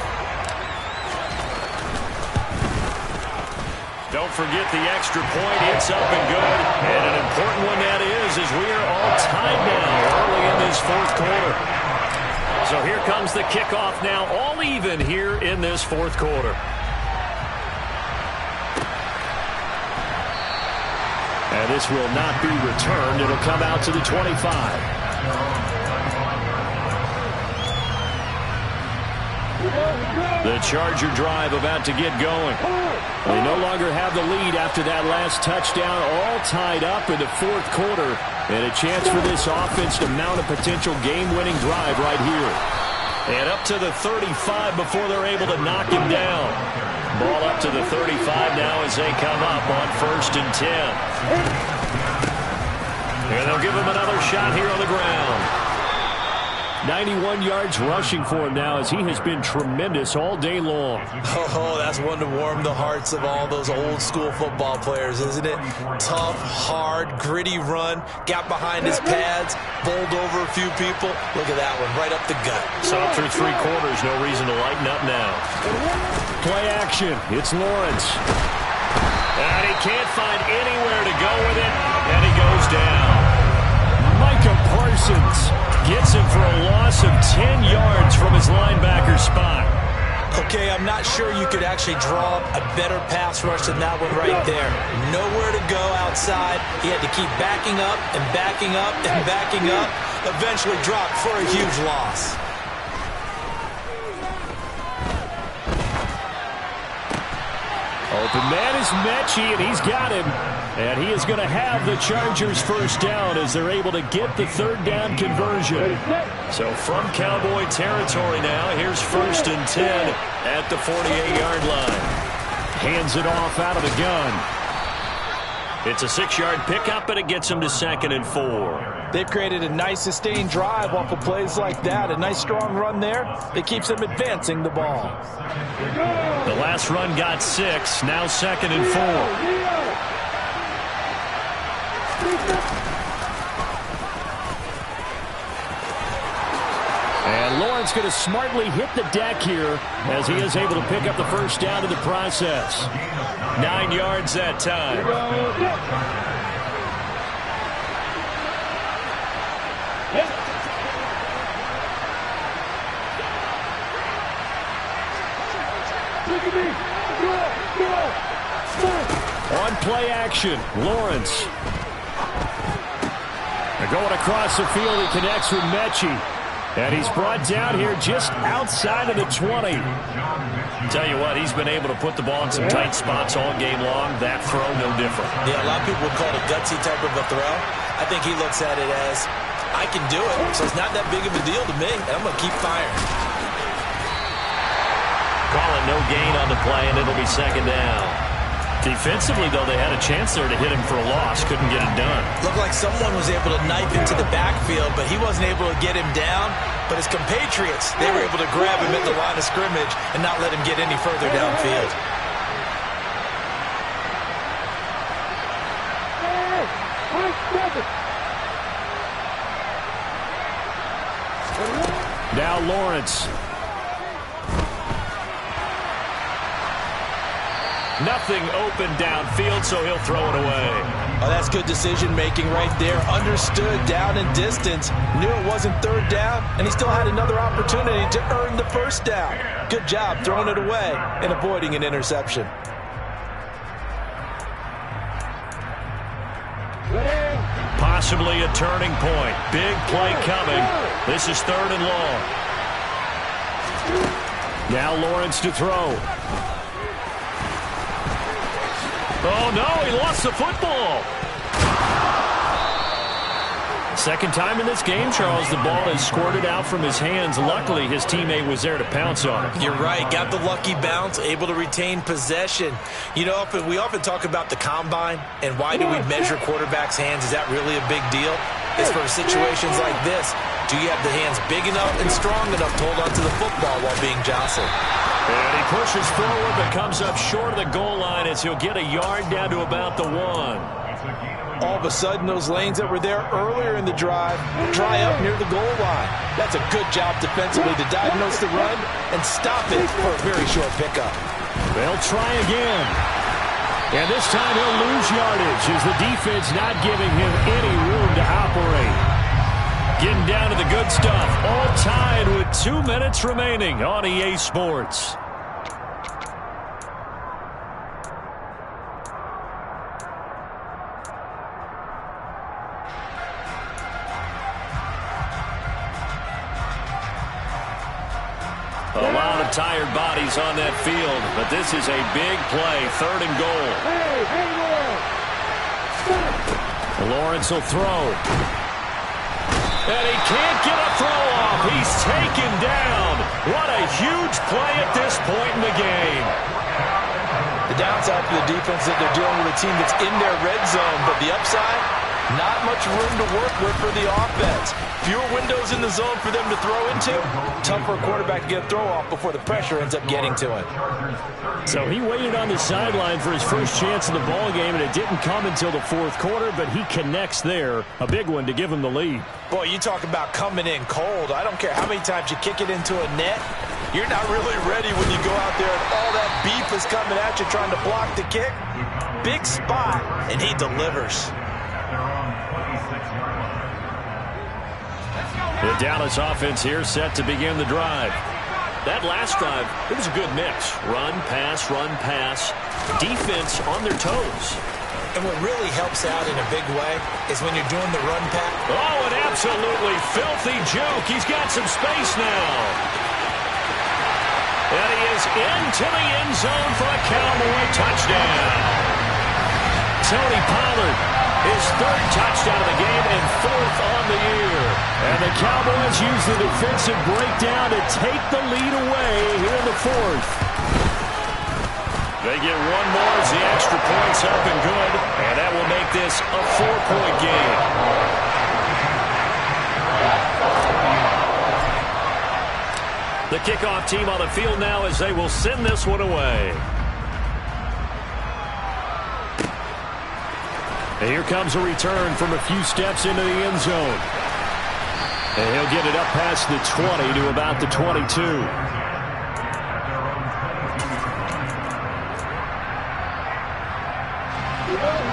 S4: Don't forget the extra point. It's up and good. And an important one that is as we are all tied now early in this 4th quarter. So here comes the kickoff now, all even here in this 4th quarter. And this will not be returned. It'll come out to the 25. The Charger drive about to get going. They no longer have the lead after that last touchdown, all tied up in the 4th quarter. And a chance for this offense to mount a potential game-winning drive right here. And up to the 35 before they're able to knock him down. Ball up to the 35 now as they come up on 1st and 10. And they'll give him another shot here on the ground. 91 yards rushing for him now as he has been tremendous all day long.
S2: Oh, that's one to warm the hearts of all those old school football players, isn't it? Tough, hard, gritty run, got behind his pads, bowled over a few people. Look at that one, right up the gut.
S1: Saw through 3 quarters, no reason to lighten up now.
S4: Play action, it's Lawrence.
S1: And he can't find anywhere to go with it, and he goes down.
S4: Micah Parsons gets him for a loss of 10 yards from his linebacker spot.
S2: Okay, I'm not sure you could actually draw a better pass rush than that one right there. Nowhere to go outside. He had to keep backing up and backing up and backing up. Eventually dropped for a huge loss.
S4: Open man is Mechie, and he's got him. And he is going to have the Chargers first down as they're able to get the 3rd down conversion.
S1: So from Cowboy territory now, here's 1st and 10 at the 48-yard line.
S4: Hands it off out of the gun.
S1: It's a 6-yard pickup, and it gets him to 2nd and 4.
S3: They've created a nice sustained drive off of plays like that. A nice strong run there that keeps them advancing the ball.
S1: The last run got 6, now 2nd and 4.
S4: And Lawrence going to smartly hit the deck here as he is able to pick up the first down in the process.
S1: 9 yards that time.
S4: On play action, Lawrence. They're going across the field. He connects with Mechie. And he's brought down here just outside of the 20.
S1: Tell you what, he's been able to put the ball in some tight spots all game long. That throw, no different.
S2: Yeah, a lot of people would call it a gutsy type of a throw. I think he looks at it as, I can do it, so it's not that big of a deal to me, and I'm going to keep firing.
S1: Call it no gain on the play, and it'll be 2nd down. Defensively, though, they had a chance there to hit him for a loss. Couldn't get it done.
S2: Looked like someone was able to knife into the backfield, but he wasn't able to get him down. But his compatriots, they were able to grab him at the line of scrimmage and not let him get any further downfield.
S4: Now Lawrence.
S1: Nothing open downfield, so he'll throw it away.
S3: Oh, that's good decision-making right there. Understood down and distance. Knew it wasn't 3rd down, and he still had another opportunity to earn the 1st down. Good job throwing it away and avoiding an interception.
S1: Possibly a turning point. Big play coming. This is 3rd and long.
S4: Now Lawrence to throw.
S1: Oh, no, he lost the football.
S4: Second time in this game, Charles, the ball has squirted out from his hands. Luckily, his teammate was there to pounce on it.
S2: You're right. Got the lucky bounce, able to retain possession. You know, we often talk about the combine and why do we measure quarterbacks' hands? Is that really a big deal? It's for situations like this. Do you have the hands big enough and strong enough to hold onto the football while being jostled?
S1: And he pushes forward but comes up short of the goal line as he'll get a yard down to about the 1.
S3: All of a sudden, those lanes that were there earlier in the drive dry up near the goal line. That's a good job defensively to diagnose the run and stop it for a very short pickup.
S4: They'll try again. And this time he'll lose yardage as the defense not giving him any room to operate. Getting down to the good stuff. All tied with 2 minutes remaining on EA Sports.
S1: A lot of tired bodies on that field, but this is a big play, 3rd and goal.
S4: Lawrence will throw.
S1: And he can't get a throw off. He's taken down. What a huge play at this point in the game.
S3: The downside for the defense is that they're dealing with a team that's in their red zone, but the upside,
S2: Not much room to work with for the offense. Fewer windows in the zone for them to throw into. Tough for a quarterback to get a throw off before the pressure ends up getting to him.
S4: So he waited on the sideline for his first chance in the ball game, and it didn't come until the fourth quarter, but he connects there. A big one to give him the lead.
S2: Boy, you talk about coming in cold. I don't care how many times you kick it into a net. You're not really ready when you go out there and all that beef is coming at you trying to block the kick. Big spot, and he delivers.
S4: The Dallas offense here set to begin the drive. That last drive, it was a good mix. Run, pass, defense on their toes.
S2: And what really helps out in a big way is when you're doing the run pass.
S1: Oh, an absolutely filthy juke. He's got some space now. And he is into the end zone for a Cowboy touchdown. Tony Pollard, his third touchdown of the game and fourth on the year. And the Cowboys use the defensive breakdown to take the lead away here in the fourth. They get one more as the extra point's up and good, and that will make this a 4-point game. The kickoff team on the field now as they will send this one away. And here comes a return from a few steps into the end zone. And he'll get it up past the 20 to about the 22.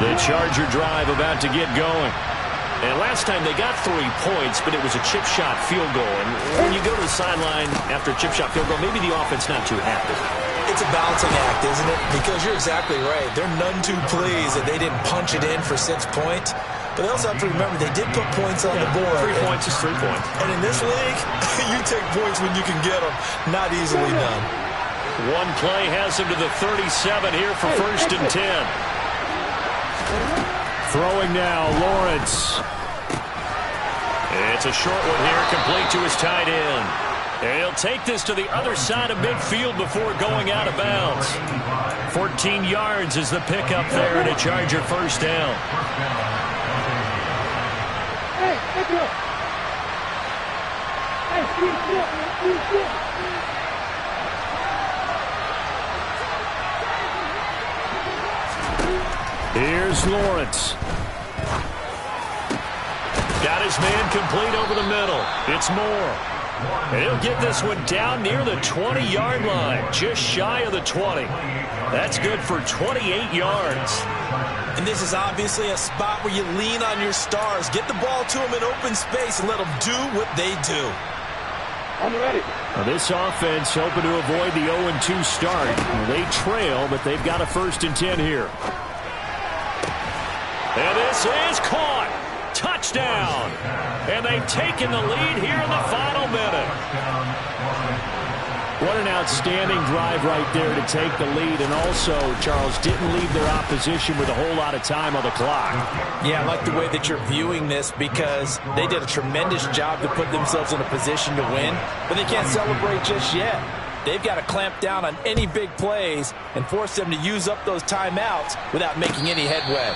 S1: The Charger drive about to get going. And last time they got 3 points, but it was a chip shot field goal. And when you go to the sideline after a chip shot field goal, maybe the offense not too happy.
S2: It's a balancing act, isn't it? Because you're exactly right. They're none too pleased that they didn't punch it in for 6 points. But they also have to remember they did put points on the board.
S1: 3 points is 3 points.
S2: And in this league, you take points when you can get them. Not easily done.
S1: One play has him to the 37 here for 1st and 10.
S4: Throwing now, Lawrence.
S1: It's a short one here, complete to his tight end. And he'll take this to the other side of midfield before going out of bounds. 14 yards is the pickup there, and a Charger first down.
S5: Hey, let's go. Hey,
S4: Here's Lawrence.
S1: Got his man complete over the middle. It's Moore. And he'll get this one down near the 20-yard line, just shy of the 20. That's good for 28 yards.
S2: And this is obviously a spot where you lean on your stars. Get the ball to them in open space and let them do what they do.
S5: I'm ready.
S4: Now this offense hoping to avoid the 0-2 start. They trail, but they've got a 1st and 10 here.
S1: And this is caught. Touchdown. And they've taken the lead here in the final minute.
S4: What an outstanding drive right there to take the lead. And also, Charles, didn't leave their opposition with a whole lot of time on the clock.
S3: Yeah, I like the way that you're viewing this because they did a tremendous job to put themselves in a position to win, but they can't celebrate just yet. They've got to clamp down on any big plays and force them to use up those timeouts without making any headway.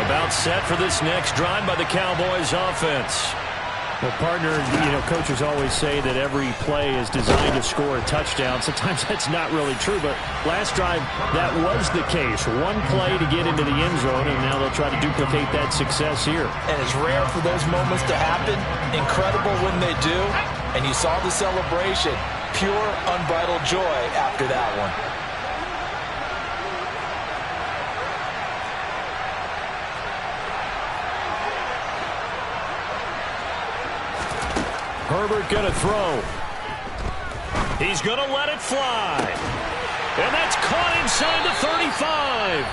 S1: About set for this next drive by the Cowboys offense.
S4: Well, partner, coaches always say that every play is designed to score a touchdown. Sometimes that's not really true, but last drive, that was the case. One play to get into the end zone, and now they'll try to duplicate that success here.
S2: And it's rare for those moments to happen. Incredible when they do. And you saw the celebration. Pure, unbridled joy after that one.
S1: Herbert going to throw. He's going to let it fly. And that's caught inside the 35.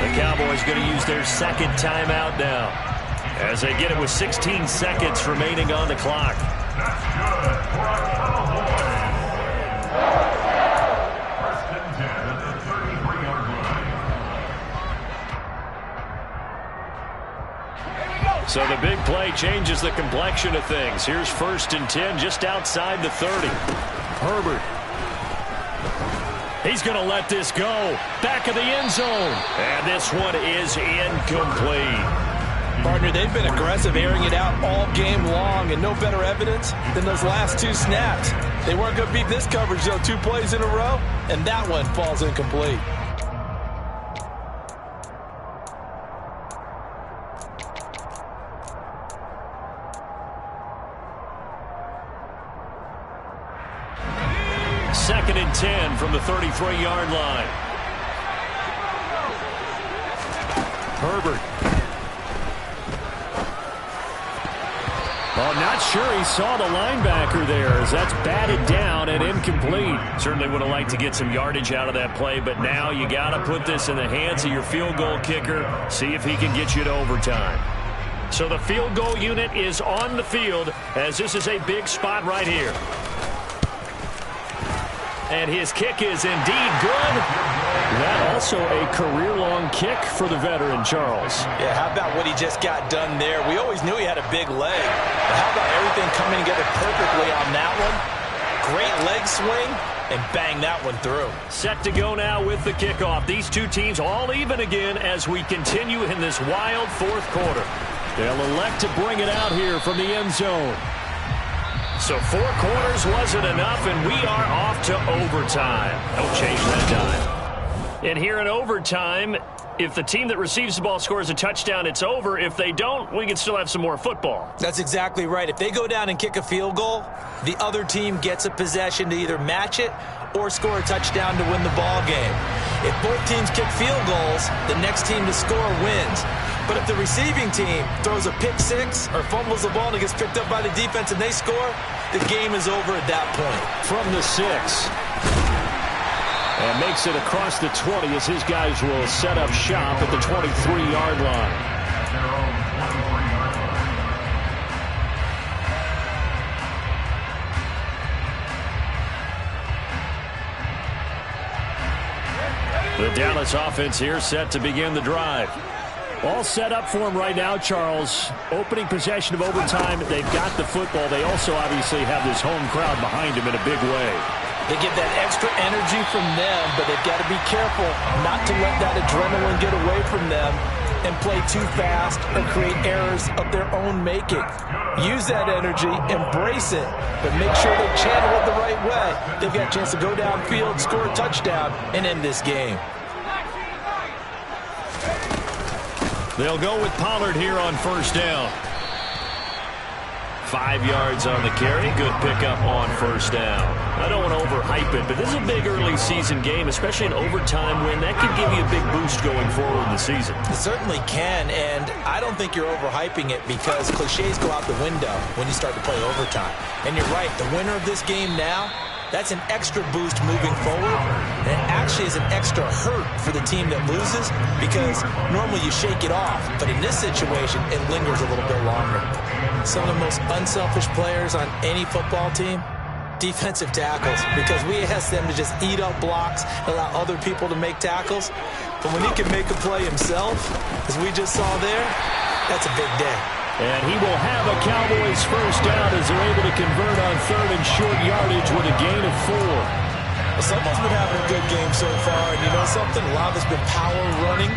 S1: The Cowboys going to use their 2nd timeout now as they get it with 16 seconds remaining on the clock. So the big play changes the complexion of things. Here's 1st and 10 just outside the 30. Herbert. He's going to let this go. Back of the end zone. And this one is incomplete.
S3: Partner, they've been aggressive, airing it out all game long, and no better evidence than those last 2 snaps. They weren't going to beat this coverage, though. 2 plays in a row, and that one falls incomplete.
S1: Second and 10 from the 33-yard line. Herbert.
S4: Well, not sure he saw the linebacker there as that's batted down and incomplete.
S1: Certainly would have liked to get some yardage out of that play, but now you got to put this in the hands of your field goal kicker, see if he can get you to overtime. So the field goal unit is on the field as this is a big spot right here. And his kick is indeed good.
S4: That also a career-long kick for the veteran, Charles.
S3: Yeah, how about what he just got done there? We always knew he had a big leg. But how about everything coming together perfectly on that one? Great leg swing, and bang that one through.
S1: Set to go now with the kickoff. These two teams all even again as we continue in this wild 4th quarter.
S4: They'll elect to bring it out here from the end zone.
S1: So 4 quarters wasn't enough, and we are off to overtime. Don't change that time. And here in overtime, if the team that receives the ball scores a touchdown, it's over. If they don't, we can still have some more football.
S2: That's exactly right. If they go down and kick a field goal, the other team gets a possession to either match it or score a touchdown to win the ball game. If both teams kick field goals, the next team to score wins. But if the receiving team throws a pick 6 or fumbles the ball and it gets picked up by the defense and they score, the game is over at that point.
S4: From the 6. And makes it across the 20 as his guys will set up shop at the 23-yard line.
S1: The Dallas offense here set to begin the drive.
S4: All set up for him right now, Charles. Opening possession of overtime. They've got the football. They also obviously have this home crowd behind them in a big way.
S3: They get that extra energy from them, but they've got to be careful not to let that adrenaline get away from them and play too fast or create errors of their own making. Use that energy, embrace it, but make sure they channel it the right way. They've got a chance to go downfield, score a touchdown, and end this game.
S1: They'll go with Pollard here on 1st down. 5 yards on the carry. Good pickup on 1st down. I don't want to overhype it, but this is a big early season game, especially an overtime win. That could give you a big boost going forward in the season.
S2: It certainly can, and I don't think you're overhyping it because cliches go out the window when you start to play overtime. And you're right, the winner of this game now, that's an extra boost moving forward, and it actually is an extra hurt for the team that loses because normally you shake it off, but in this situation, it lingers a little bit longer. Some of the most unselfish players on any football team, defensive tackles, because we ask them to just eat up blocks and allow other people to make tackles, but when he can make a play himself, as we just saw there, that's a big day.
S4: And he will have a Cowboys 1st down as they're able to convert on 3rd and short yardage with a gain of 4.
S3: Well, someone's been having a good game so far, and you know something? A lot of it's been power running.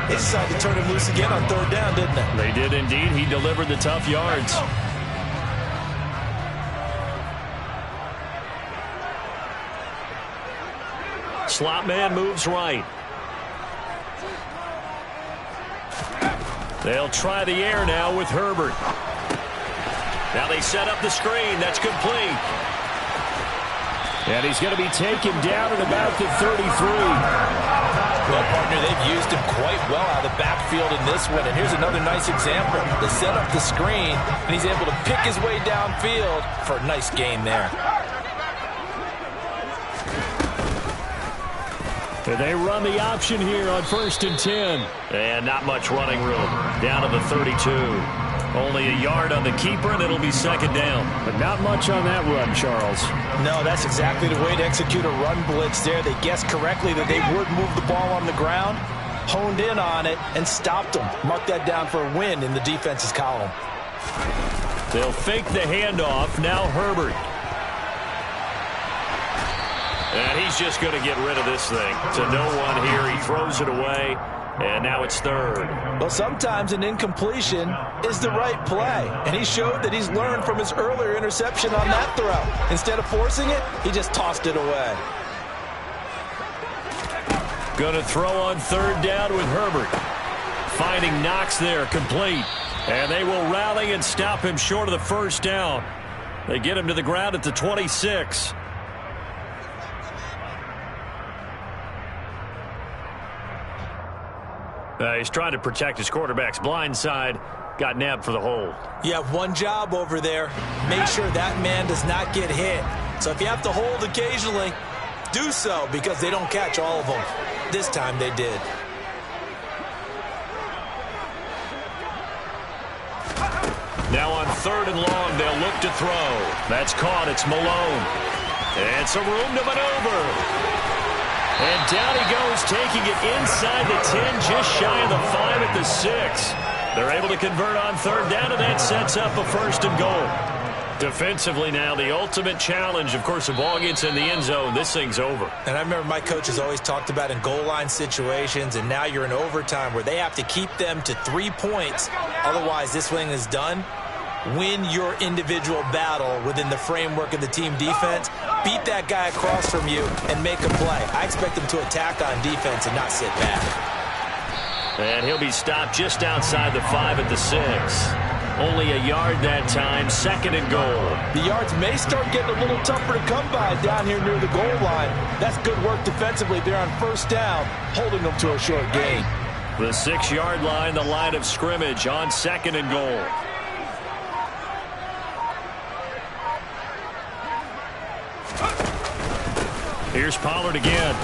S3: They decided to turn him loose again on 3rd down, didn't they?
S1: They did indeed. He delivered the tough yards. Slot man moves right. They'll try the air now with Herbert. Now they set up the screen. That's complete.
S4: And he's going to be taken down at about the 33.
S3: Well, partner, they've used him quite well out of the backfield in this one. And here's another nice example. They set up the screen, and he's able to pick his way downfield for a nice gain there.
S4: And they run the option here on 1st and 10.
S1: And not much running room. Down to the 32. Only a yard on the keeper, and it'll be 2nd down.
S4: But not much on that run, Charles.
S3: No, that's exactly the way to execute a run blitz there. They guessed correctly that they would move the ball on the ground. honed in on it and stopped them. Mark that down for a win in the defense's column.
S4: They'll fake the handoff. Now Herbert.
S1: And he's just going to get rid of this thing. To no one here. He throws it away. And now it's third.
S3: Well, sometimes an incompletion is the right play. And he showed that he's learned from his earlier interception on that throw. Instead of forcing it, he just tossed it away.
S4: Going to throw on third down with Herbert. Finding Knox there, complete. And they will rally and stop him short of the first down. They get him to the ground at the 26.
S1: He's trying to protect his quarterback's blind side. Got nabbed for the hold.
S3: You have one job over there. Make sure that man does not get hit. So if you have to hold occasionally, do so, because they don't catch all of them. This time they did.
S1: Now on third and long, they'll look to throw. That's caught. It's Malone. And some room to maneuver. And down he goes, taking it inside the 10, just shy of the 5 at the 6. They're able to convert on third down, and that sets up a first and goal. Defensively now, the ultimate challenge. Of course, the ball gets in the end zone. This thing's over.
S3: And I remember my coaches always talked about in goal line situations, and now you're in overtime where they have to keep them to 3 points. Otherwise, this thing is done. Win your individual battle within the framework of the team defense. Beat that guy across from you and make a play. I expect them to attack on defense and not sit back.
S1: And he'll be stopped just outside the 5 at the 6. Only a yard that time, second and goal.
S3: The yards may start getting a little tougher to come by down here near the goal line. That's good work defensively. They're on first down, holding them to a short gain.
S1: The 6-yard line, the line of scrimmage on second and goal. Here's Pollard again.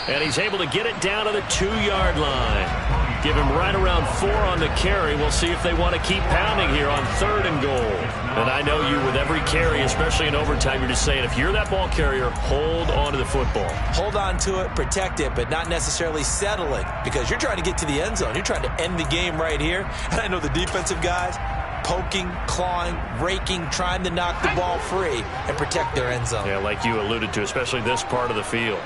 S1: And he's able to get it down to the 2-yard line. Give him right around 4 on the carry. We'll see if they want to keep pounding here on third and goal. And I know you, with every carry, especially in overtime, you're just saying, if you're that ball carrier, hold on to the football.
S3: Hold on to it, protect it, but not necessarily settling, because you're trying to get to the end zone. You're trying to end the game right here. And I know the defensive guys, poking, clawing, raking, trying to knock the ball free and protect their end zone.
S1: Yeah, like you alluded to, especially this part of the field.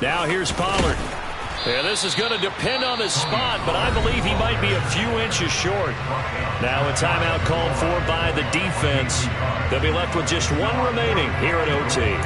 S1: Now here's Pollard. Yeah, this is going to depend on his spot, but I believe he might be a few inches short. Now a timeout called for by the defense. They'll be left with just one remaining here at OT.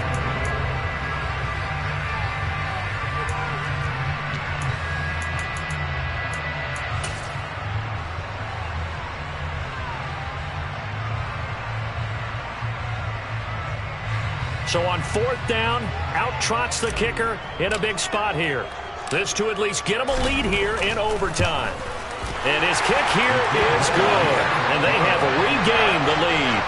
S1: So on fourth down, out trots the kicker in a big spot here. This to at least get him a lead here in overtime. And his kick here is good. And they have regained the lead.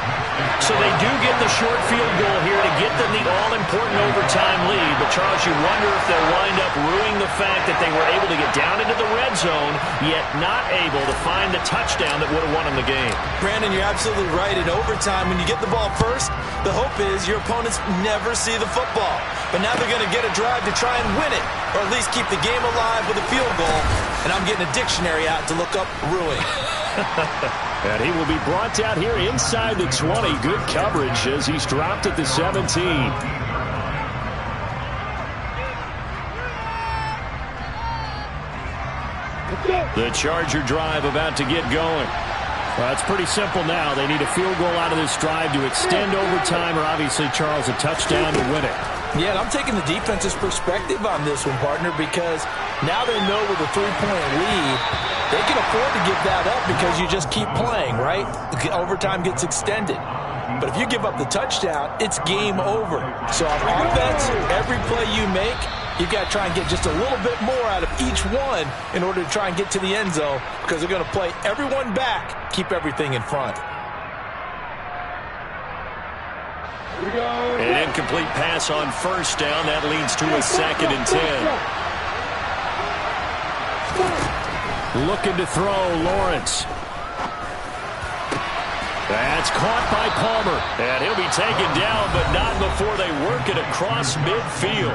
S1: So they do get the short field goal here to get them the all-important overtime lead. But, Charles, you wonder if they'll wind up ruining the fact that they were able to get down into the red zone, yet not able to find the touchdown that would have won them the game.
S3: Brandon, you're absolutely right. In overtime, when you get the ball first, the hope is your opponents never see the football. But now they're going to get a drive to try and win it, or at least keep the game alive with a field goal. And I'm getting a dictionary out to look up ruin.
S4: And he will be brought down here inside the 20. Good coverage as he's dropped at the 17. The Charger drive about to get going. Well, it's pretty simple now. They need a field goal out of this drive to extend overtime, or obviously, Charles, a touchdown to win it.
S3: Yeah, and I'm taking the defense's perspective on this one, partner, because now they know with a 3-point lead, they can afford to give that up because you just keep playing, right? Overtime gets extended. But if you give up the touchdown, it's game over. So on offense, every play you make, you've got to try and get just a little bit more out of each one in order to try and get to the end zone, because they're going to play everyone back, keep everything in front.
S1: An incomplete pass on first down. That leads to a 2nd and 10.
S4: Looking to throw, Lawrence. That's caught by Palmer.
S1: And he'll be taken down, but not before they work it across midfield.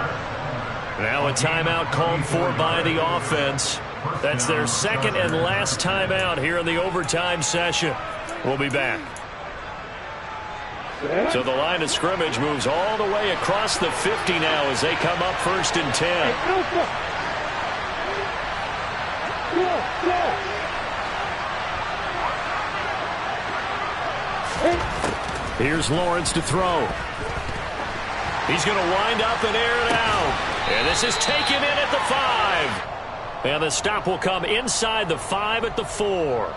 S1: Now a timeout called for by the offense. That's their second and last timeout here in the overtime session. We'll be back. So the line of scrimmage moves all the way across the 50 now as they come up 1st and 10.
S4: Here's Lawrence to throw.
S1: He's going to wind up and air it out. And this is taken in at the 5. And the stop will come inside the 5 at the 4.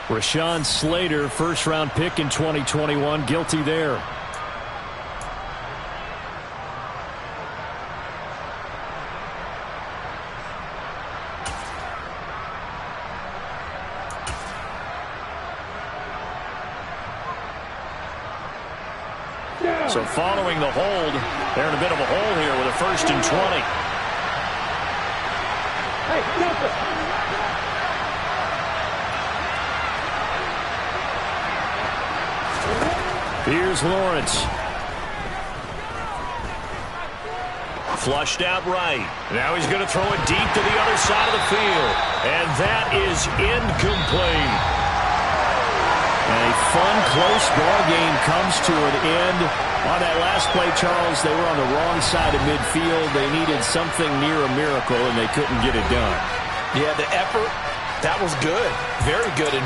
S4: Rashawn Slater, first-round pick in 2021, guilty there.
S1: So following the hold, they're in a bit of a hole here with a 1st and 20.
S5: Hey,
S4: Here's Lawrence.
S1: Flushed out right. Now he's going to throw it deep to the other side of the field. And that is incomplete.
S4: A fun, close ball game comes to an end. On that last play, Charles, they were on the wrong side of midfield. They needed something near a miracle, and they couldn't get it done.
S2: Yeah, the effort, that was good. Very good.